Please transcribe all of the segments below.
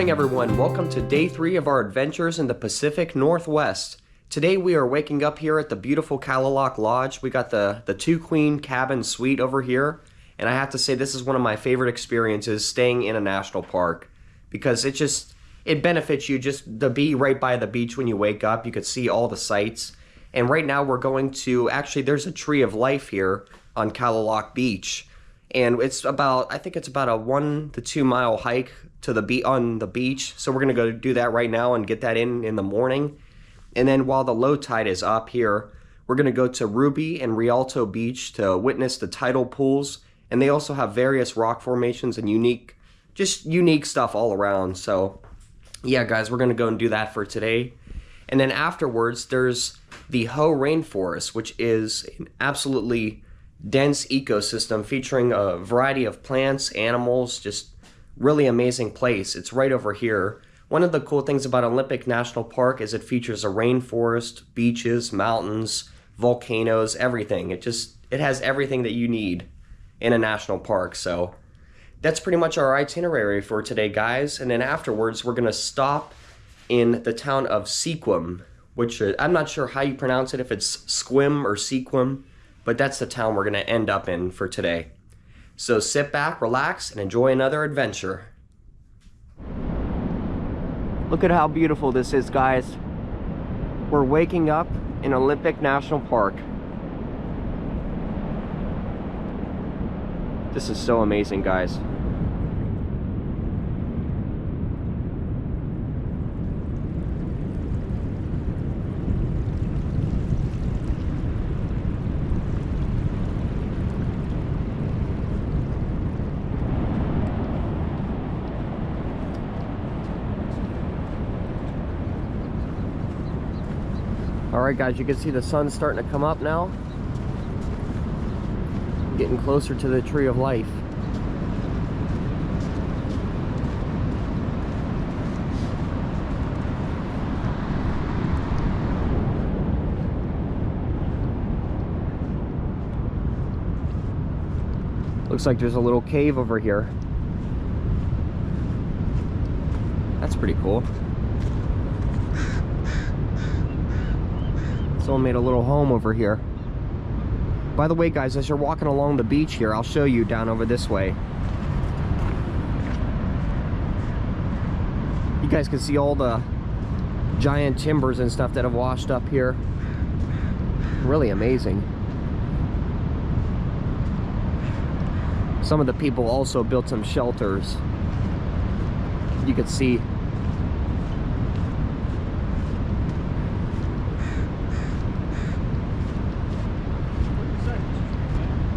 morning, everyone. Welcome to day 3 of our adventures in the Pacific Northwest. Today we are waking up here at the beautiful Kalaloch Lodge. We got the 2-queen cabin suite over here, and I have to say this is one of my favorite experiences, staying in a national park, because it benefits you just to be right by the beach when you wake up. You could see all the sights. And right now we're going to, actually there's a tree of life here on Kalaloch Beach. And it's about, I think it's about a 1 to 2 mile hike to on the beach. So we're gonna go do that right now and get that in the morning. And then while the low tide is up here, we're gonna go to Ruby and Rialto Beach to witness the tidal pools. And they also have various rock formations and unique stuff all around. So yeah, guys, we're gonna go and do that for today. And then afterwards, there's the Hoh Rainforest, which is an absolutely dense ecosystem featuring a variety of plants, animals, just really amazing place. It's right over here. One of the cool things about Olympic National Park is it features a rainforest, beaches, mountains, volcanoes, everything. It has everything that you need in a national park. So that's pretty much our itinerary for today, guys. And then afterwards, we're gonna stop in the town of Sequim, which I'm not sure how you pronounce it, if it's Squim or Sequim, but that's the town we're gonna end up in for today. So sit back, relax, and enjoy another adventure. Look at how beautiful this is, guys. We're waking up in Olympic National Park. This is so amazing, guys. Alright guys, you can see the sun's starting to come up now. Getting closer to the Tree of Life. Looks like there's a little cave over here. That's pretty cool. Someone made a little home over here. By the way, guys, as you're walking along the beach here, I'll show you down over this way. You guys can see all the giant timbers and stuff that have washed up here. Really amazing. Some of the people also built some shelters. You can see.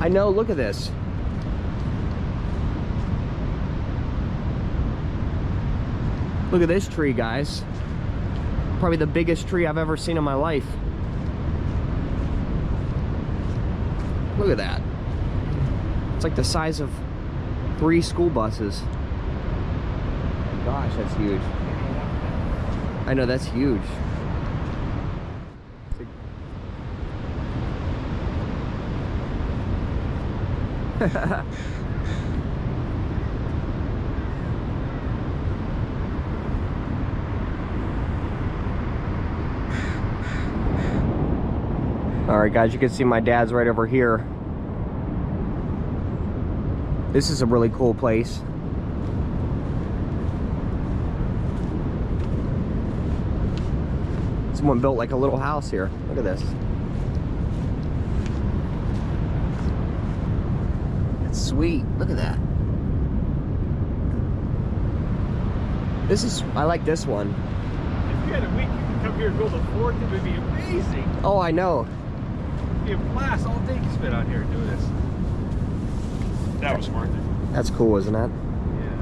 I know, look at this. Look at this tree, guys. Probably the biggest tree I've ever seen in my life. Look at that. It's like the size of 3 school buses. Gosh, that's huge. I know, that's huge. Alright guys, you can see my dad's right over here. This is a really cool place. Someone built like a little house here. Look at this. Sweet, look at that. I like this one. If you had a week, you could come here and build a fort. It would be amazing. Oh, I know. It'd be a blast all day to spend out here and do this. That was smart. That's cool, isn't it? Yeah.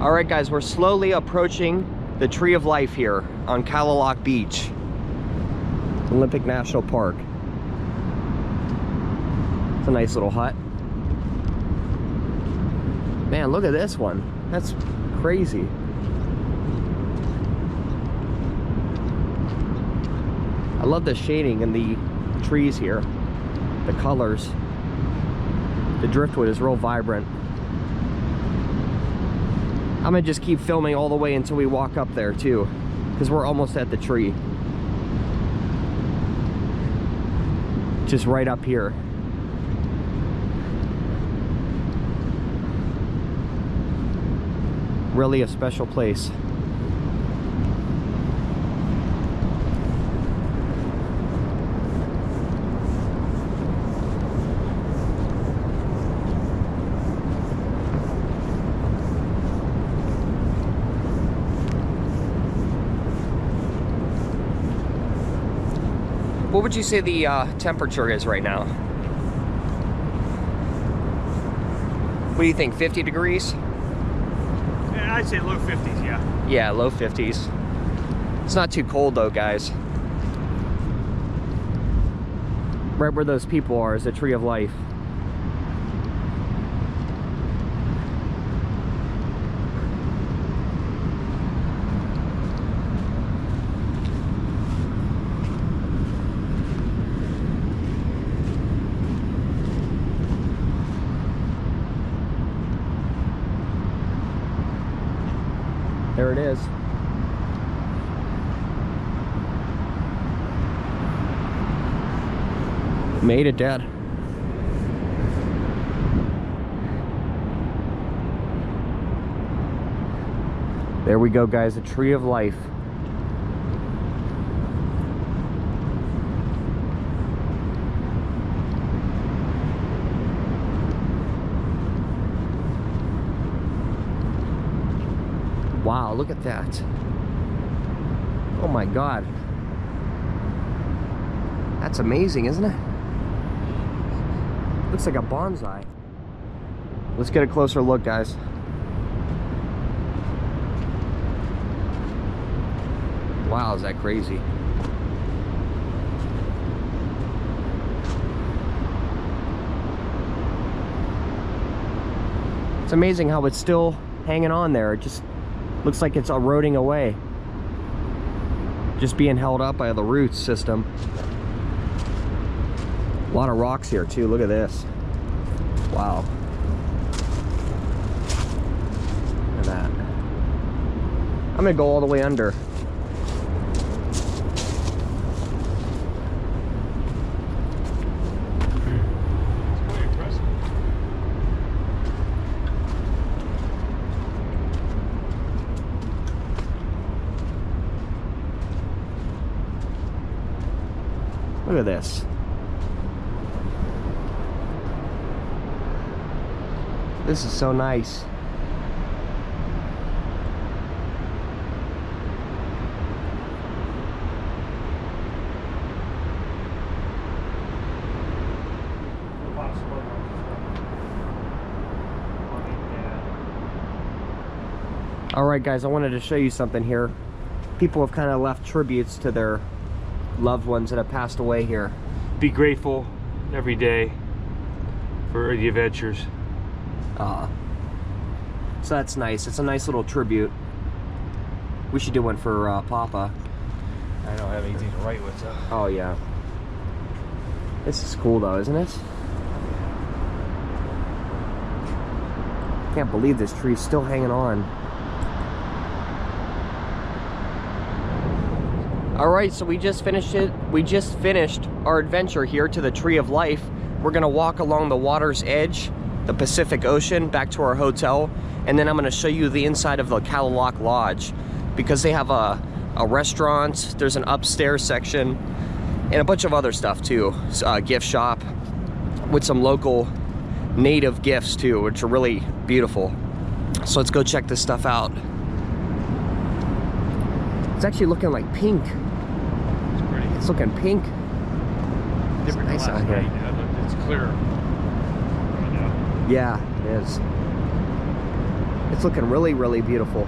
All right, guys, we're slowly approaching the Tree of Life here on Kalaloch Beach, Olympic National Park. It's a nice little hut. Man, look at this one. That's crazy. I love the shading in the trees here. The colors. The driftwood is real vibrant. I'm gonna just keep filming all the way until we walk up there too, because we're almost at the tree. Just right up here. Really a special place. What would you say the temperature is right now? What do you think, 50 degrees? Yeah, I'd say low 50s, yeah. Yeah, low 50s. It's not too cold though, guys. Right where those people are is the Tree of Life. There it is. Made it, Dad. There we go, guys, the Tree of Life. Wow, look at that. Oh my God. That's amazing, isn't it? Looks like a bonsai. Let's get a closer look, guys. Wow, is that crazy? It's amazing how it's still hanging on there. It just looks like it's eroding away. Just being held up by the root system. A lot of rocks here too, look at this. Wow. Look at that. I'm gonna go all the way under. Look at this. This is so nice. All right, guys, I wanted to show you something here. People have kind of left tributes to their loved ones that have passed away here. Be grateful every day for the adventures. So that's nice. It's a nice little tribute. We should do one for Papa. I don't have anything to write with, so. Oh yeah. This is cool though, isn't it? Can't believe this tree's still hanging on. All right, so we just finished it. We just finished our adventure here to the Tree of Life. We're gonna walk along the water's edge, the Pacific Ocean, back to our hotel, and then I'm gonna show you the inside of the Kalaloch Lodge, because they have a restaurant, there's an upstairs section, and a bunch of other stuff too. A gift shop with some local native gifts too, which are really beautiful. So let's go check this stuff out. It's actually looking like pink. It's pretty. It's looking pink. It's Different nice than out last here. night. It's clear right now. Yeah, it is. It's looking really, really beautiful.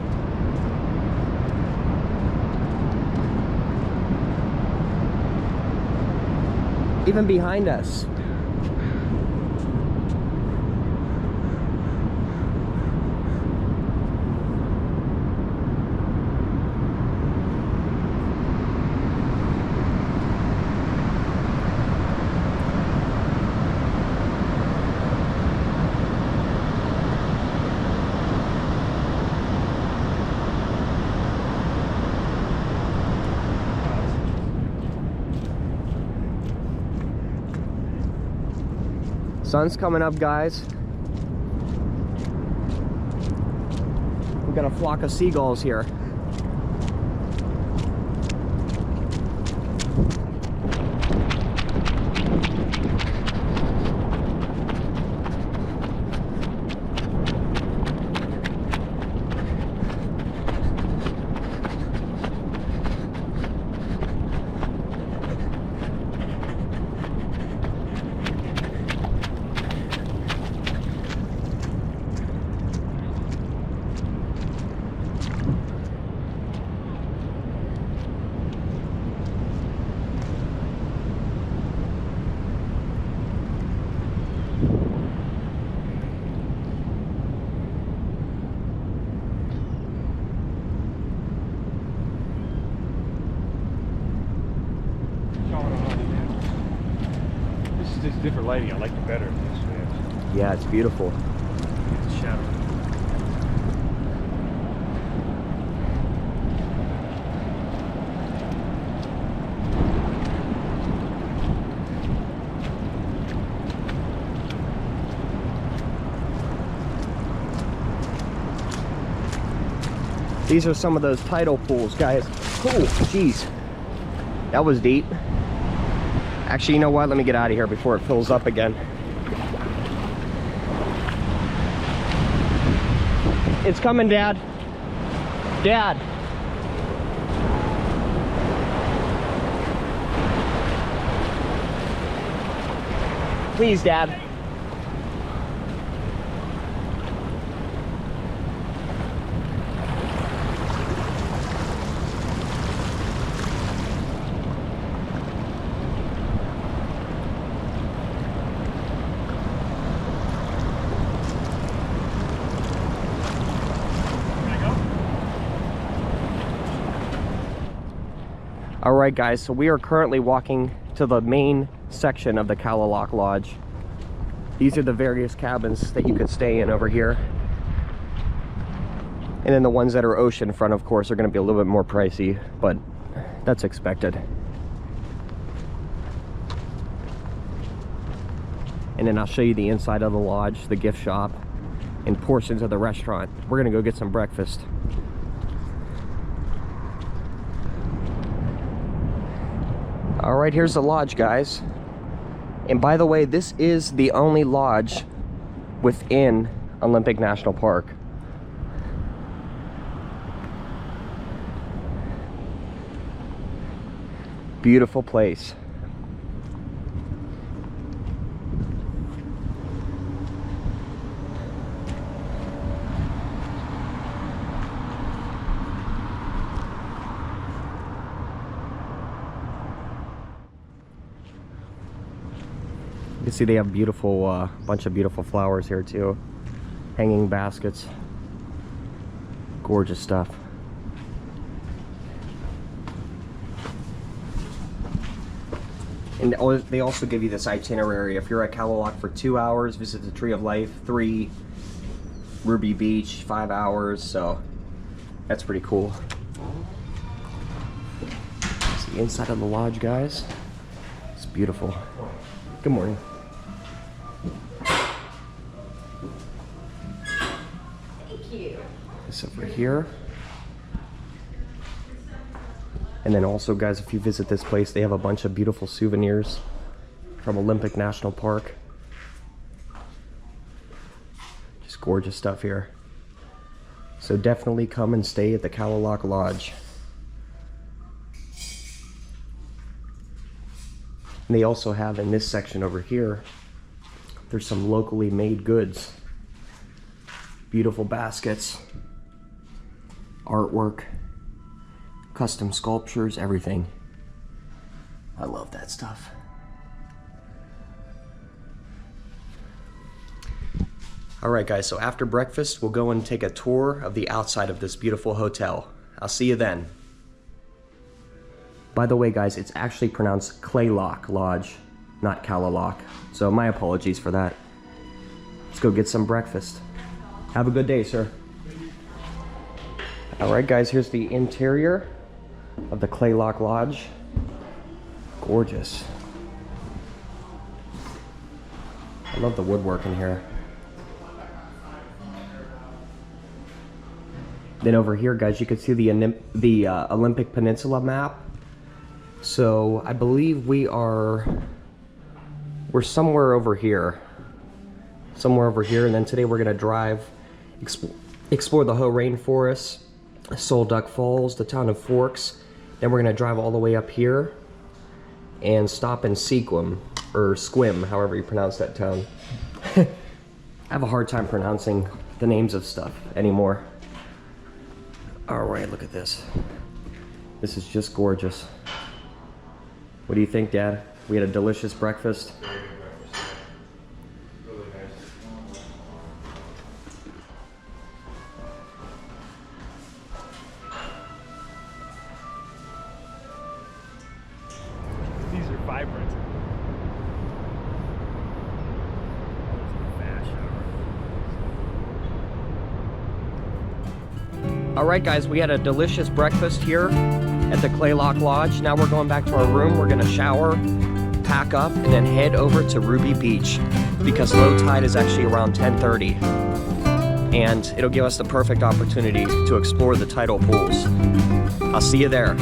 Even behind us. Sun's coming up, guys. We've got a flock of seagulls here. This is different lighting. I like it better. Yeah, it's beautiful. It's shadow. These are some of those tidal pools, guys. Oh, jeez. That was deep. Actually, you know what? Let me get out of here before it fills up again. It's coming, Dad. Dad. Please, Dad. All right, guys, so we are currently walking to the main section of the Kalaloch Lodge. These are the various cabins that you could stay in over here. And then the ones that are oceanfront, of course, are going to be a little bit more pricey, but that's expected. And then I'll show you the inside of the lodge, the gift shop, and portions of the restaurant. We're going to go get some breakfast. All right, here's the lodge, guys. And by the way, this is the only lodge within Olympic National Park. Beautiful place. You can see they have beautiful, bunch of beautiful flowers here too. Hanging baskets. Gorgeous stuff. And they also give you this itinerary. If you're at Kalaloch for 2 hours, visit the Tree of Life, 3, Ruby Beach, 5 hours, so that's pretty cool. It's the inside of the lodge, guys. It's beautiful. Good morning. Thank you. This over here. And then also, guys, if you visit this place, they have a bunch of beautiful souvenirs from Olympic National Park. Just gorgeous stuff here. So definitely come and stay at the Kalaloch Lodge. And they also have in this section over here, there's some locally made goods. Beautiful baskets, artwork, custom sculptures, everything. I love that stuff. All right, guys, so after breakfast, we'll go and take a tour of the outside of this beautiful hotel. I'll see you then. By the way, guys, it's actually pronounced Kalaloch Lodge, not Kalaloch. So my apologies for that. Let's go get some breakfast. Have a good day, sir. All right, guys, here's the interior of the Kalaloch Lodge. Gorgeous. I love the woodwork in here. Then over here, guys, you can see the Olympic Peninsula map. So I believe we're somewhere over here. And then today we're gonna drive, explore the Hoh Rainforest, Soul Duck Falls, the town of Forks. Then we're gonna drive all the way up here and stop in Sequim, or Squim, however you pronounce that town. I have a hard time pronouncing the names of stuff anymore. All right, look at this. This is just gorgeous. What do you think, Dad? We had a delicious breakfast. Really nice. These are vibrant. All right, guys, we had a delicious breakfast here at the Kalaloch Lodge. Now we're going back to our room. We're gonna shower, pack up, and then head over to Ruby Beach because low tide is actually around 10:30. And it'll give us the perfect opportunity to explore the tidal pools. I'll see you there.